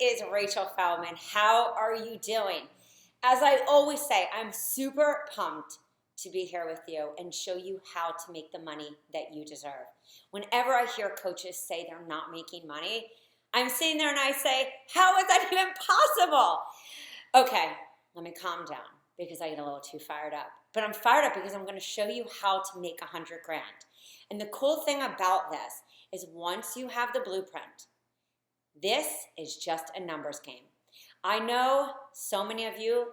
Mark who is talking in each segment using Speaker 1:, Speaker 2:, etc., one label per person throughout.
Speaker 1: this is Rachel Feldman. How are you doing? As I always say, I'm super pumped to be here with you and show you how to make the money that you deserve. Whenever I hear coaches say they're not making money, I'm sitting there and I say, how is that even possible? Okay, let me calm down because I get a little too fired up. But I'm fired up because I'm going to show you how to make 100 grand. And the cool thing about this is once you have the blueprint, this is just a numbers game. I know so many of you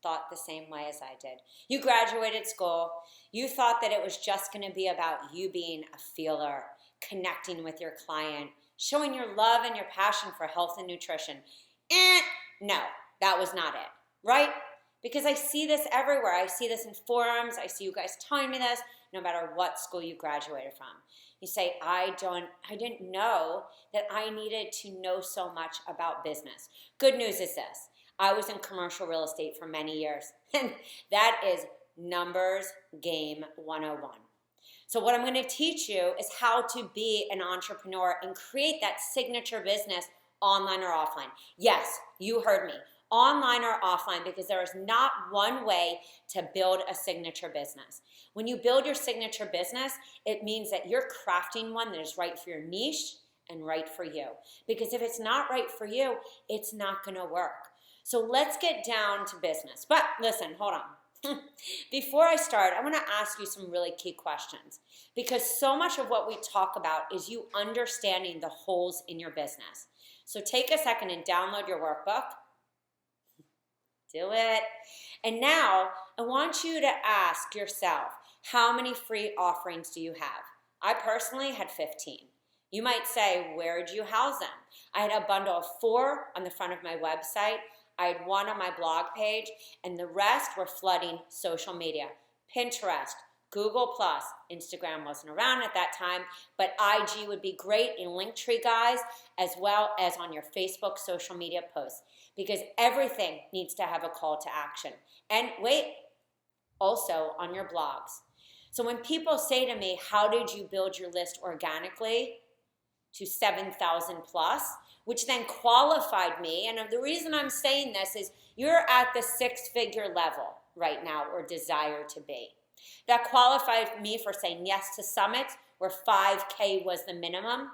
Speaker 1: thought the same way as I did. You graduated school. You thought that it was just going to be about you being a feeler, connecting with your client, showing your love and your passion for health and nutrition. No, that was not it, right? Because I see this everywhere. I see this in forums. I see you guys telling me this no matter what school you graduated from. You say, I didn't know that I needed to know so much about business. Good news is this. I was in commercial real estate for many years, and that is numbers game 101. So what I'm going to teach you is how to be an entrepreneur and create that signature business online or offline. Yes, you heard me. Online or offline, because there is not one way to build a signature business. When you build your signature business, it means that you're crafting one that is right for your niche and right for you. Because if it's not right for you, it's not going to work. So let's get down to business. But listen, hold on. Before I start, I want to ask you some really key questions, because so much of what we talk about is you understanding the holes in your business. So take a second and download your workbook. Do it. And now I want you to ask yourself, how many free offerings do you have? I personally had 15. You might say, where do you house them? I had a bundle of 4 on the front of my website. I had 1 on my blog page, and the rest were flooding social media. Pinterest, Google+, Instagram wasn't around at that time, but IG would be great in Linktree, guys, as well as on your Facebook social media posts, because everything needs to have a call to action. And wait, also on your blogs. So when people say to me, how did you build your list organically to 7,000 plus, which then qualified me, and the reason I'm saying this is you're at the 6-figure level right now, or desire to be. That qualified me for saying yes to summits where 5K was the minimum.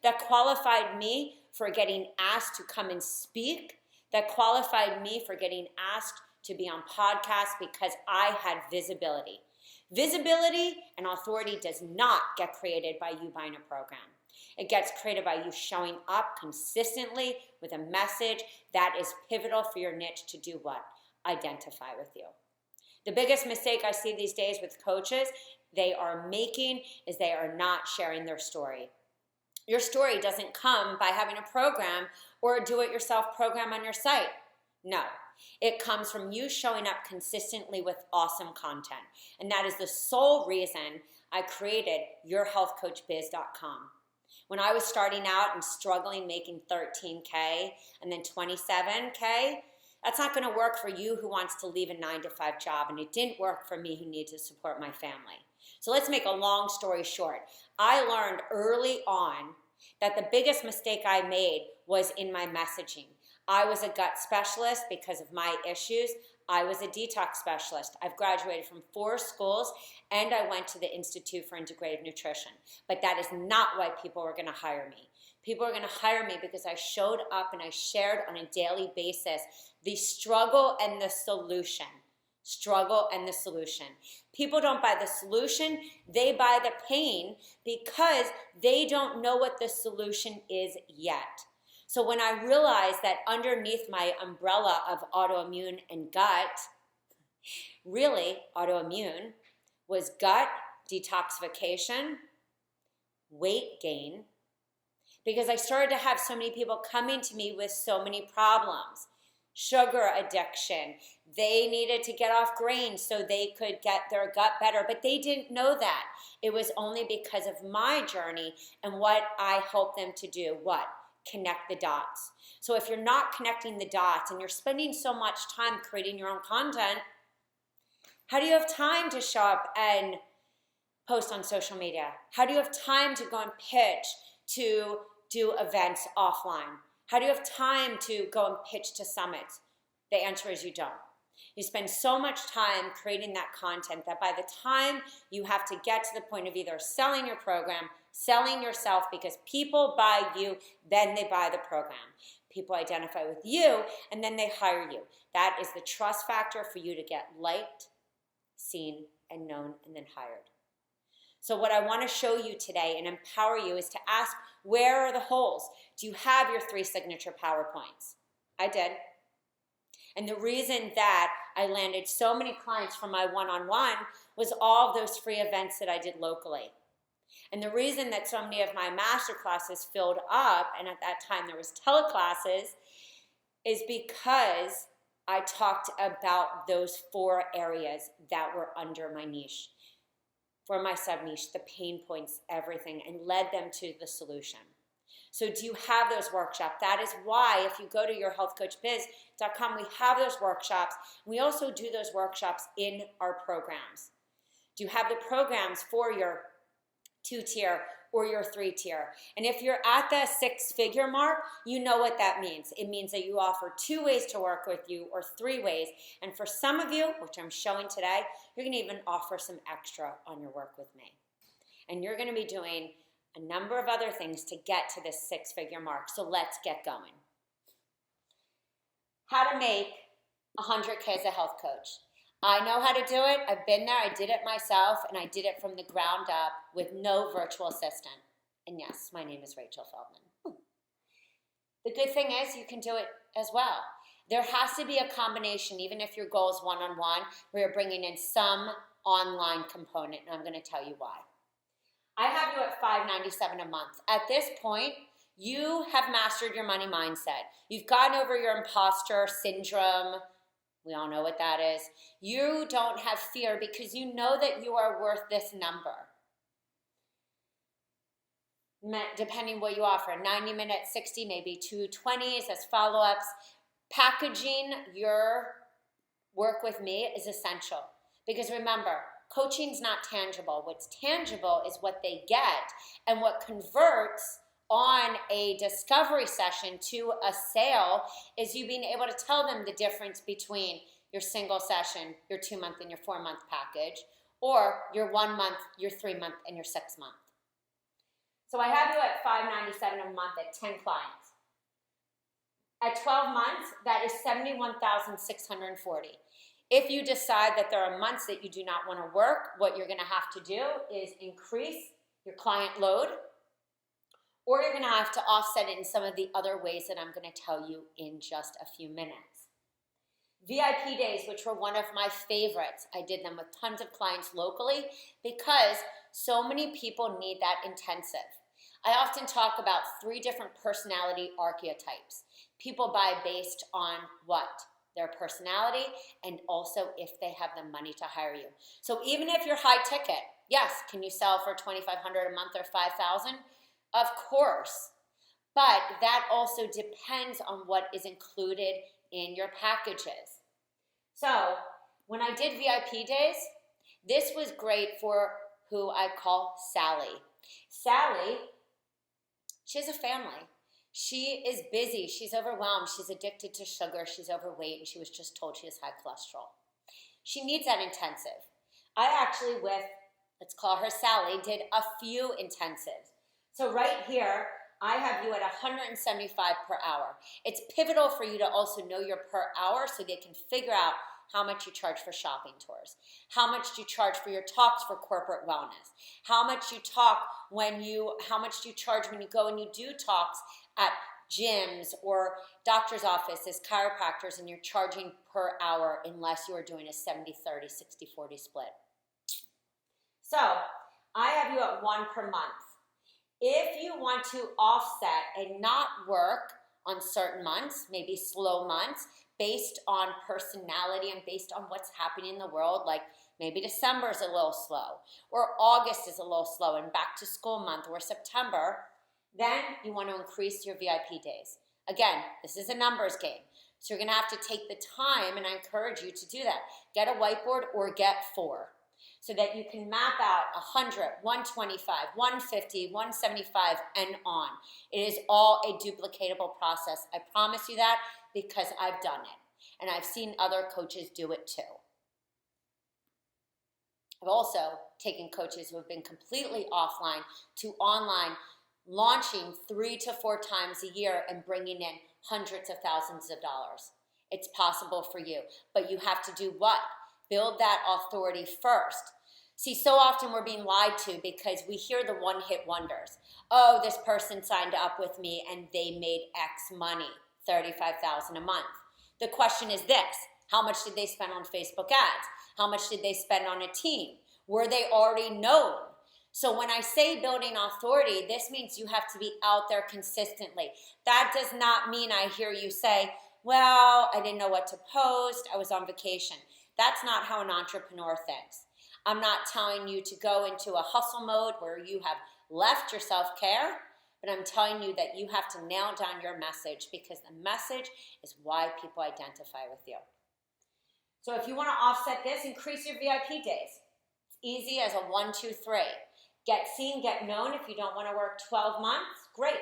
Speaker 1: That qualified me for getting asked to come and speak. That qualified me for getting asked to be on podcasts because I had visibility. Visibility and authority does not get created by you buying a program. It gets created by you showing up consistently with a message that is pivotal for your niche to do what? Identify with you. The biggest mistake I see these days with coaches they are making is they are not sharing their story. Your story doesn't come by having a program or a do-it-yourself program on your site. No, it comes from you showing up consistently with awesome content. And that is the sole reason I created yourhealthcoachbiz.com. When I was starting out and struggling making 13K and then 27K, that's not going to work for you who wants to leave a 9-to-5 job, and it didn't work for me who needs to support my family. So let's make a long story short. I learned early on that the biggest mistake I made was in my messaging. I was a gut specialist because of my issues. I was a detox specialist. I've graduated from 4 schools, and I went to the Institute for Integrative Nutrition. But that is not why people were going to hire me. People are going to hire me because I showed up and I shared on a daily basis the struggle and the solution. Struggle and the solution. People don't buy the solution, they buy the pain because they don't know what the solution is yet. So when I realized that underneath my umbrella of autoimmune and gut, really autoimmune was gut detoxification, weight gain, because I started to have so many people coming to me with so many problems. Sugar addiction. They needed to get off grains so they could get their gut better, but they didn't know that. It was only because of my journey and what I helped them to do. What? Connect the dots. So if you're not connecting the dots and you're spending so much time creating your own content, how do you have time to show up and post on social media? How do you have time to go and pitch, to do events offline? How do you have time to go and pitch to summits? The answer is you don't. You spend so much time creating that content that by the time you have to get to the point of either selling your program, selling yourself, because people buy you, then they buy the program. People identify with you, and then they hire you. That is the trust factor for you to get liked, seen, and known, and then hired. So what I want to show you today and empower you is to ask, where are the holes? Do you have your 3 signature PowerPoints? I did. And the reason that I landed so many clients from my one-on-one was all of those free events that I did locally. And the reason that so many of my master classes filled up, and at that time there was teleclasses, is because I talked about those 4 areas that were under my niche, for my sub-niche, the pain points, everything, and led them to the solution. So do you have those workshops? That is why if you go to yourhealthcoachbiz.com, we have those workshops. We also do those workshops in our programs. Do you have the programs for your 2-tier or your 3-tier? And if you're at the 6-figure mark, you know what that means. It means that you offer 2 ways to work with you or 3 ways. And for some of you, which I'm showing today, you're going to even offer some extra on your work with me. And you're going to be doing a number of other things to get to this 6-figure mark. So let's get going. How to make 100K as a health coach. I know how to do it. I've been there. I did it myself, and I did it from the ground up with no virtual assistant. And yes, my name is Rachel Feldman. The good thing is you can do it as well. There has to be a combination, even if your goal is one-on-one, where you're bringing in some online component, and I'm going to tell you why. I have you at $597 a month. At this point, you have mastered your money mindset. You've gotten over your imposter syndrome. We all know what that is. You don't have fear because you know that you are worth this number. Depending what you offer, 90 minutes, 60, maybe 2 20s as follow-ups. Packaging your work with me is essential because remember, coaching's not tangible. What's tangible is what they get, and what converts on a discovery session to a sale is you being able to tell them the difference between your single session, your 2-month and your 4-month package, or your 1 month, your 3-month, and your 6-month. So I have you at $597 a month at 10 clients. At 12 months, that is $71,640. If you decide that there are months that you do not want to work, what you're going to have to do is increase your client load, or you're going to have to offset it in some of the other ways that I'm going to tell you in just a few minutes. VIP days, which were one of my favorites. I did them with tons of clients locally because so many people need that intensive. I often talk about 3 different personality archetypes. People buy based on what? Their personality, and also if they have the money to hire you. So even if you're high ticket, yes, can you sell for $2,500 a month or $5,000? Of course, but that also depends on what is included in your packages. So when I did VIP days, this was great for who I call Sally. Sally, she has a family. She is busy, she's overwhelmed, she's addicted to sugar, she's overweight, and she was just told she has high cholesterol. She needs that intensive. I actually, let's call her Sally, did a few intensives. So right here, I have you at $175 per hour. It's pivotal for you to also know your per hour so they can figure out how much you charge for shopping tours, how much do you charge for your talks for corporate wellness, how much you charge when you go and you do talks at gyms or doctor's offices, chiropractors, and you're charging per hour unless you are doing a 70-30, 60-40 split. So I have you at 1 per month. If you want to offset and not work on certain months, maybe slow months, based on personality and based on what's happening in the world, like maybe December is a little slow, or August is a little slow and back to school month, or September, then you want to increase your VIP days. Again, this is a numbers game. So you're going to have to take the time, and I encourage you to do that. Get a whiteboard or get 4. so that you can map out 100, 125, 150, 175, and on. It is all a duplicatable process. I promise you that because I've done it, and I've seen other coaches do it too. I've also taken coaches who have been completely offline to online, launching 3 to 4 times a year and bringing in hundreds of thousands of dollars. It's possible for you, but you have to do what? Build that authority first. See, so often we're being lied to because we hear the one-hit wonders. Oh, this person signed up with me and they made X money, $35,000 a month. The question is this: how much did they spend on Facebook ads? How much did they spend on a team? Were they already known? So when I say building authority, this means you have to be out there consistently. That does not mean I hear you say, well, I didn't know what to post, I was on vacation. That's not how an entrepreneur thinks. I'm not telling you to go into a hustle mode where you have left your self-care, but I'm telling you that you have to nail down your message, because the message is why people identify with you. So if you want to offset this, increase your VIP days. It's easy as a 1, 2, 3. Get seen, get known. If you don't want to work 12 months, great.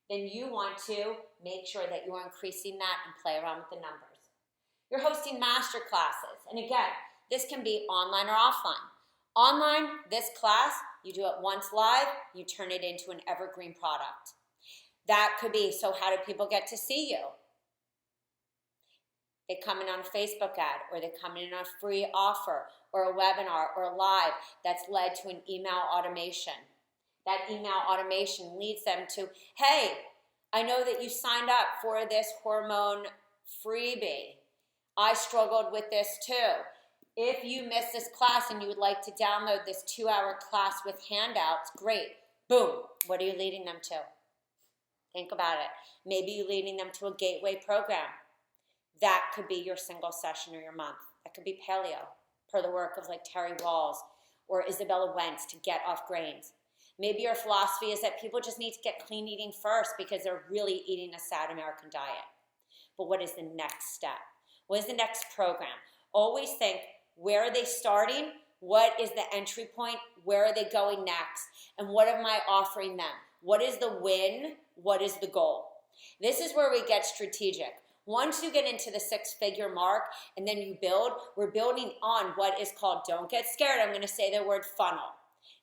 Speaker 1: Then you want to make sure that you are increasing that and play around with the numbers. You're hosting master classes. And again, this can be online or offline. Online, this class, you do it once live, you turn it into an evergreen product. That could be, so how do people get to see you? They come in on a Facebook ad, or they come in on a free offer, or a webinar, or a live that's led to an email automation. That email automation leads them to, hey, I know that you signed up for this hormone freebie. I struggled with this too. If you missed this class and you would like to download this 2-hour class with handouts, great. Boom. What are you leading them to? Think about it. Maybe you're leading them to a gateway program. That could be your single session or your month. That could be paleo, per the work of like Terry Walls or Isabella Wentz, to get off grains. Maybe your philosophy is that people just need to get clean eating first because they're really eating a sad American diet. But what is the next step? What is the next program? Always think, where are they starting? What is the entry point? Where are they going next? And what am I offering them? What is the win? What is the goal? This is where we get strategic. Once you get into the 6-figure mark and then you build, we're building on what is called, don't get scared, I'm going to say the word funnel.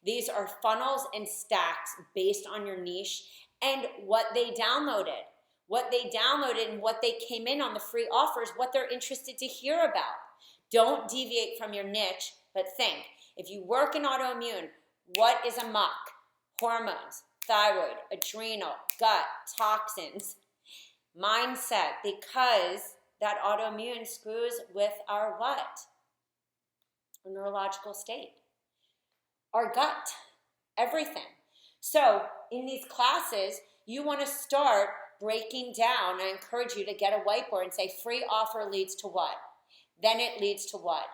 Speaker 1: These are funnels and stacks based on your niche and what they downloaded. What they downloaded and what they came in on the free offers, what they're interested to hear about. Don't deviate from your niche, but think, if you work in autoimmune, what is amok? Hormones, thyroid, adrenal, gut, toxins, mindset, because that autoimmune screws with our what? Our neurological state. Our gut, everything. So in these classes, you want to start breaking down. I encourage you to get a whiteboard and say, free offer leads to what? Then it leads to what?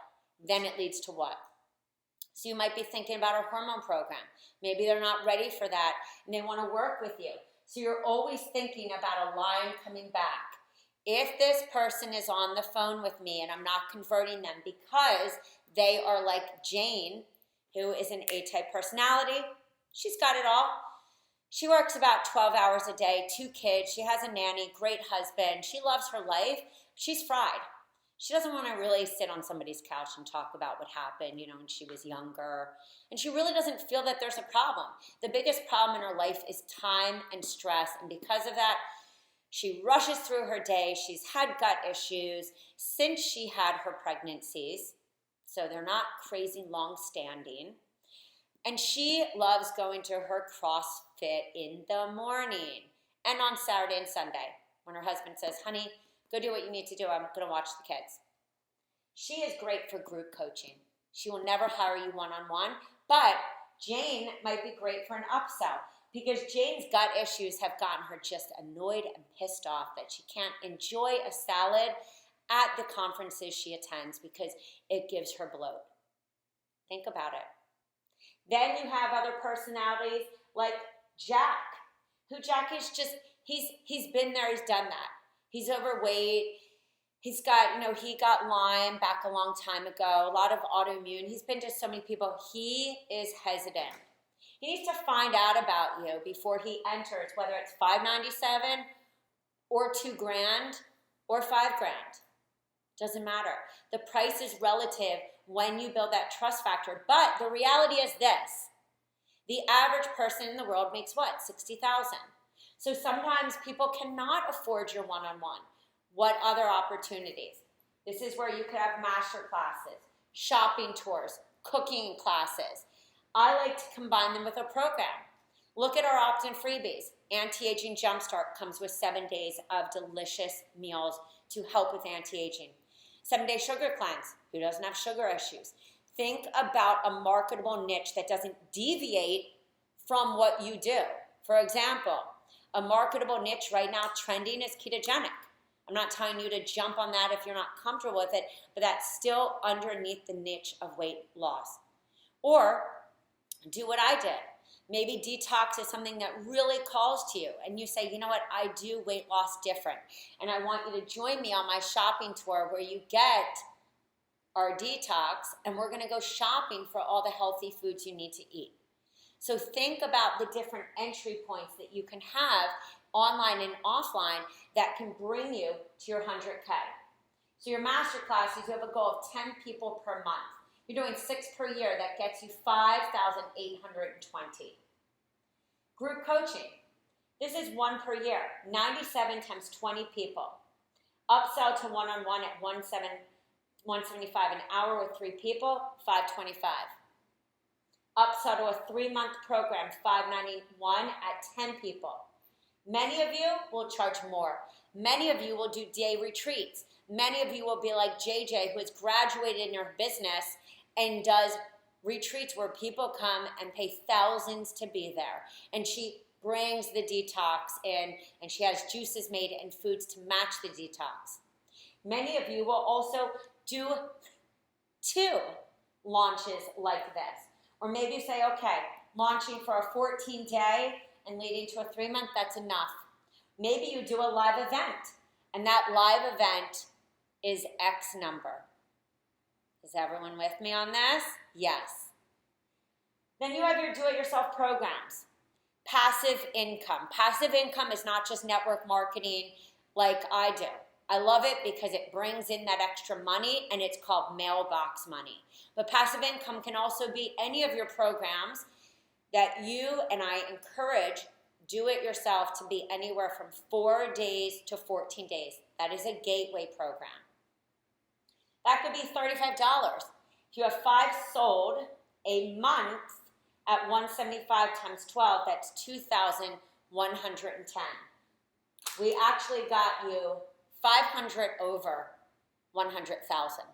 Speaker 1: Then it leads to what? So you might be thinking about a hormone program. Maybe they're not ready for that and they want to work with you. So you're always thinking about a line coming back. If this person is on the phone with me and I'm not converting them because they are like Jane, who is an A-type personality, she's got it all. She works about 12 hours a day, 2 kids, she has a nanny, great husband, she loves her life, she's fried. She doesn't want to really sit on somebody's couch and talk about what happened, when she was younger. And she really doesn't feel that there's a problem. The biggest problem in her life is time and stress. And because of that, she rushes through her day. She's had gut issues since she had her pregnancies. So they're not crazy long-standing. And she loves going to her CrossFit in the morning and on Saturday and Sunday when her husband says, honey, go do what you need to do. I'm going to watch the kids. She is great for group coaching. She will never hire you one-on-one, but Jane might be great for an upsell because Jane's gut issues have gotten her just annoyed and pissed off that she can't enjoy a salad at the conferences she attends because it gives her bloat. Think about it. Then you have other personalities like Jack, who Jack is just, he's been there, he's done that. He's overweight, He's got, he got Lyme back a long time ago, a lot of autoimmune. He's been to so many people. He is hesitant. He needs to find out about you before he enters, whether it's $597 or $2,000 or $5,000. Doesn't matter. The price is relative when you build that trust factor. But the reality is this. The average person in the world makes what? $60,000. So sometimes people cannot afford your one-on-one. What other opportunities? This is where you could have master classes, shopping tours, cooking classes. I like to combine them with a program. Look at our opt-in freebies. Anti-Aging Jumpstart comes with 7 days of delicious meals to help with anti-aging. 7-day sugar cleanse. Who doesn't have sugar issues? Think about a marketable niche that doesn't deviate from what you do. For example, a marketable niche right now trending is ketogenic. I'm not telling you to jump on that if you're not comfortable with it, but that's still underneath the niche of weight loss. Or do what I did. Maybe detox is something that really calls to you, and you say, you know what, I do weight loss different, and I want you to join me on my shopping tour where you get our detox, and we're going to go shopping for all the healthy foods you need to eat. So think about the different entry points that you can have online and offline that can bring you to your 100K. So your master classes, you have a goal of 10 people per month. You're doing 6 per year. That gets you 5,820. Group coaching. This is 1 per year. 97 times 20 people. Upsell to one-on-one at $175 an hour with 3 people, $525. Upsell to a 3-month program, $591 at 10 people. Many of you will charge more. Many of you will do day retreats. Many of you will be like JJ, who has graduated in your business and does retreats where people come and pay thousands to be there. And she brings the detox in, and she has juices made and foods to match the detox. Many of you will also do 2 launches like this. Or maybe you say, okay, launching for a 14-day and leading to a 3-month, that's enough. Maybe you do a live event, and that live event is X number. Is everyone with me on this? Yes. Then you have your do-it-yourself programs. Passive income. Passive income is not just network marketing like I do. I love it because it brings in that extra money, and it's called mailbox money. But passive income can also be any of your programs that you and I encourage do it yourself to be anywhere from 4 days to 14 days. That is a gateway program. That could be $35. If you have 5 sold a month at $175 times 12, that's $2,110. We actually got you 500 over 100,000.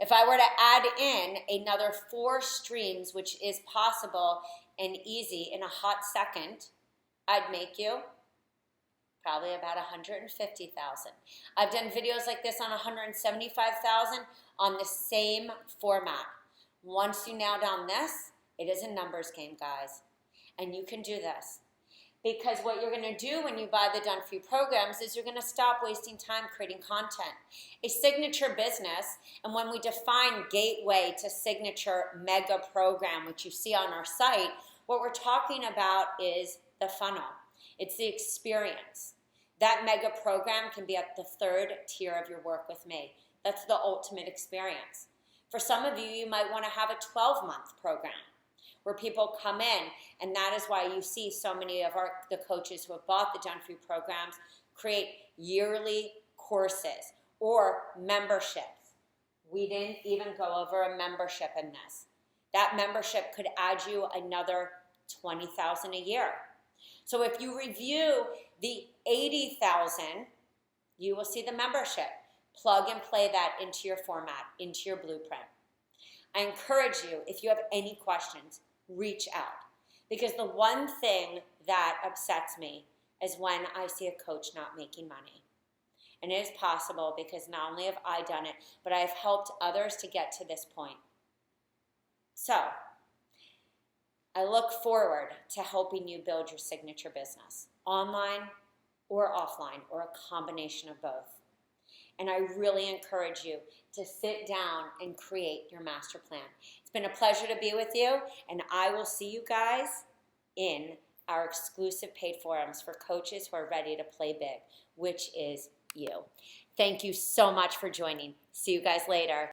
Speaker 1: If I were to add in another 4 streams, which is possible and easy in a hot second, I'd make you probably about 150,000. I've done videos like this on 175,000 on the same format. Once you nail down this, it is a numbers game, guys. And you can do this. Because what you're going to do when you buy the Done For You programs is you're going to stop wasting time creating content. A signature business, and when we define gateway to signature mega program, which you see on our site, what we're talking about is the funnel. It's the experience. That mega program can be at the 3rd tier of your work with me. That's the ultimate experience. For some of you, you might want to have a 12-month program where people come in, and that is why you see so many of the coaches who have bought the Done For You programs create yearly courses or memberships. We didn't even go over a membership in this. That membership could add you another $20,000 a year. So if you review the $80,000, you will see the membership. Plug and play that into your format, into your blueprint. I encourage you, if you have any questions, reach out. Because the one thing that upsets me is when I see a coach not making money. And it is possible because not only have I done it, but I have helped others to get to this point. So, I look forward to helping you build your signature business, online or offline, or a combination of both. And I really encourage you to sit down and create your master plan. It's been a pleasure to be with you, and I will see you guys in our exclusive paid forums for coaches who are ready to play big, which is you. Thank you so much for joining. See you guys later.